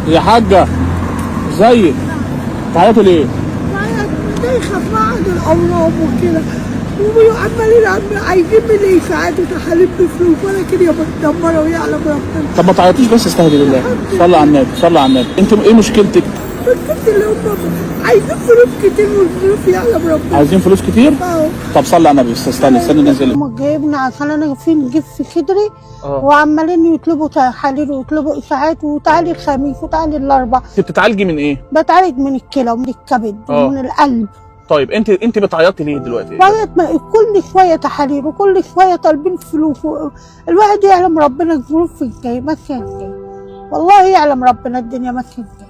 يا حاجة ازيك؟ بتعيطي ليه؟ دايخة في معهد الأورام وكده، وعمالين عايزين مني إسعاد وتحاليل بفلوس، وأنا كده متدمرة ويعلم ربنا. طب ما تعيطيش بس، استهدي بالله. صلي على النبي، صلي على النبي. انت ايه مشكلتك؟ مشكلتي اللي هم عايزين فلوس كتير، والفلوس يعلم ربنا. عايزين فلوس كتير؟ اه. طب صلي على النبي، استني ننزل. هم جايبنا عشان أنا في نجيب في صدري، وعمالين يطلبوا تحاليل ويطلبوا إسعاد، وتعالي الخميس وتعالي الأربع. انت بتتعالجي من ايه؟ بتعالج من الكلى ومن الكبد ومن القلب. طيب انت بتعيطي ليه دلوقتي؟ كل شويه تحاليل وكل شويه طالبين فلوس، الواحد يعلم ربنا الظروف في الجاي ماشيه ازاي، والله يعلم ربنا الدنيا ماشيه ازاي.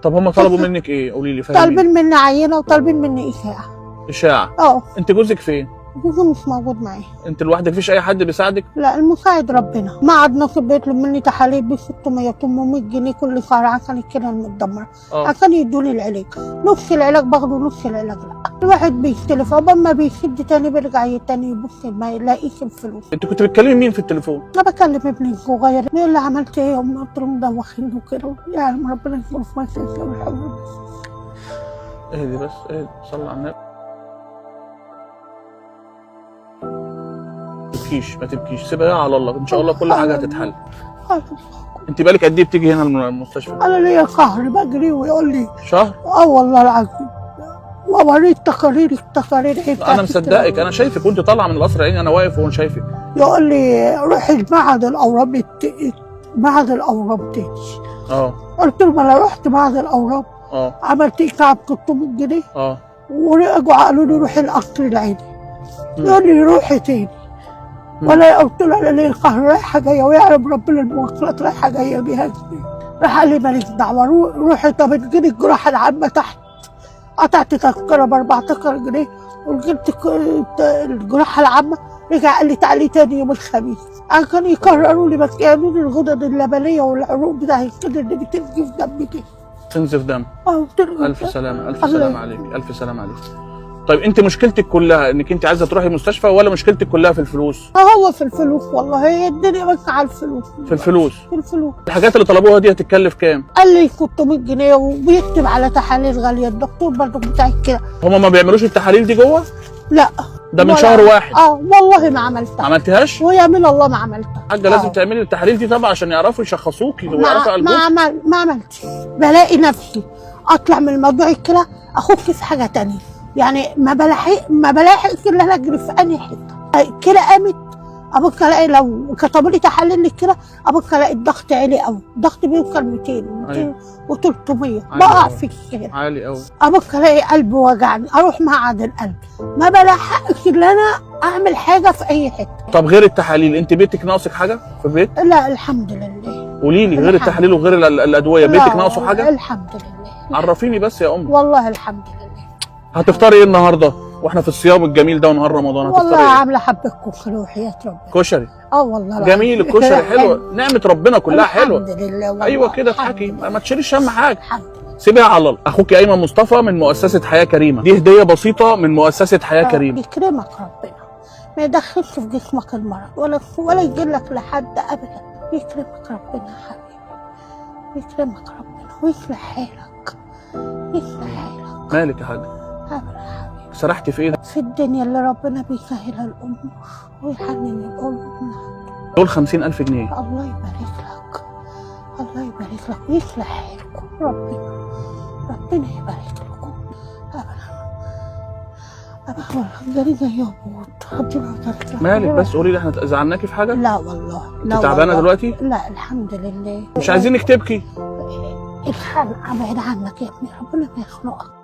طب هم طلبوا منك ايه؟ قولي لي. فاهمين؟ طالبين مني عينه وطالبين مني اشاعه. انت جوزك فين؟ جوزي مش موجود معايا. انت لوحدك؟ مفيش اي حد بيساعدك؟ لا، المساعد ربنا. معهد ناصر بيطلب مني تحاليل ب 600 800 جنيه كل شهر عشان الكلى المتدمره، عشان يدوني العلاج. نص العلاج باخده ونص العلاج لا. الواحد بيستلف، عقبال ما بيشد تاني بيرجع تاني يبص ما يلاقيش الفلوس. انت كنت بتكلمي مين في التليفون؟ انا بكلم ابني الصغير، بيقول لي عملت ايه يا امي؟ قلت له مدوخين وكده، يعلم ربنا يكون في ماشيه ازاي. اهدي بس، اهدي، صلي على النبي. ما تبكيش، سيبها على الله، ان شاء الله كل حاجه هتتحل. انت بالك قد ايه بتيجي هنا المستشفى؟ انا ليا شهر بجري ويقول لي شهر؟ والله العظيم، ووريت تقارير انا مصدقك، انا شايفك وانت طالعه من القصر العيني، انا واقف وانا شايفك. يقول لي روحي معهد الاورام، معهد الاورام تاني. قلت له ما انا رحت معهد الاورام، عملت ايقاع ب 600 جنيه، ورجعوا قالوا لي روحي القصر العيني. يقول لي روحي تاني، ولا قلت له انا ليه القهر رايحه جايه، ويعرف ربنا المواصلات رايحه جايه بيها ازاي. راح قال لي ماليش دعوه، روحي. طب تجيني الجراحه العامه تحت، قطعت تذكره ب 14 جنيه وجبت الجراحه العامه. رجع قال لي تعالي تاني يوم الخميس، كانوا يكرروا لي بس يعملوا لي الغدد اللبنيه والعروق بتاع الكبد اللي بتنزف دم كده. تنزف دم؟ قلت له الف سلامه، الف سلامه عليك، الف سلامه عليك. طيب انت مشكلتك كلها انك انت عايزه تروحي مستشفى، ولا مشكلتك كلها في الفلوس؟ هو في الفلوس والله، هي الدنيا بس على الفلوس. في الفلوس؟ في الفلوس. الحاجات اللي طلبوها دي هتتكلف كام؟ قال لي 600 جنيه وبيكتب على تحاليل غاليه، الدكتور برضه بتاعك كده. هما ما بيعملوش التحاليل دي جوه؟ لا، ده من شهر واحد. والله ما عملتها. ما عملتهاش؟ ويعمل الله ما عملتها. حاجه لازم تعملي التحاليل دي طبعا عشان يعرفوا يشخصوكي ويعرفوا قلبك. ما عملتش. بلاقي نفسي اطلع من موضوع الكلى اخش في حاجه تانية، يعني ما بلاحق الا انا اجري في انهي حته. الكلى قامت ابص الاقي، لو كتبوا لي تحاليل للكلى ابص الاقي الضغط عالي قوي، الضغط بيوصل 200 و300، بقع في الشارع عالي قوي. ابص الاقي قلبي وجعني، اروح معهد القلب، ما بلاحقش ان انا اعمل حاجه في اي حته. طب غير التحاليل، انت بيتك ناقصك حاجه في البيت؟ لا الحمد لله. قولي لي غير التحاليل وغير الادويه، بيتك ناقصه حاجه؟ الحمد لله. عرفيني بس يا ام. والله الحمد لله. هتفطري ايه النهارده واحنا في الصيام الجميل ده ونهار رمضان؟ هتفطري والله ايه؟ عامله حبه كشري وحياه ربنا. كشري؟ والله جميل الكشري حلو، نعمه ربنا كلها حلوه. الحمد لله والله. ايوه كده اضحكي، ما تشيليش هم حاجه. سيبيها على الله. اخوك ايمن مصطفى من مؤسسه حياه كريمه، دي هديه بسيطه من مؤسسه حياه كريمه. يكرمك ربنا، ما يدخلش في جسمك المرض ولا يجيلك لحد ابدا. يكرمك ربنا يا حبيبي، يكرمك ربنا ويصلح حالك، يصلح حالك. مالك يا حاج؟ سرحتي في ايه؟ في الدنيا اللي ربنا بيسهلها الامور ويحنن القلوب من عنده. دول 50,000 جنيه. الله يبارك لك، الله يبارك لك ويصلح حالكم. ربنا يبارك لكم. جريدة يا بود، ربنا يبارك لك. مالك بس؟ قولي لي، احنا زعلناكي في حاجه؟ لا والله. لا انت تعبانه دلوقتي؟ لا الحمد لله. مش عايزينك تبكي. الحق ابعد عنك يا ابني، ربنا ما يخنقك.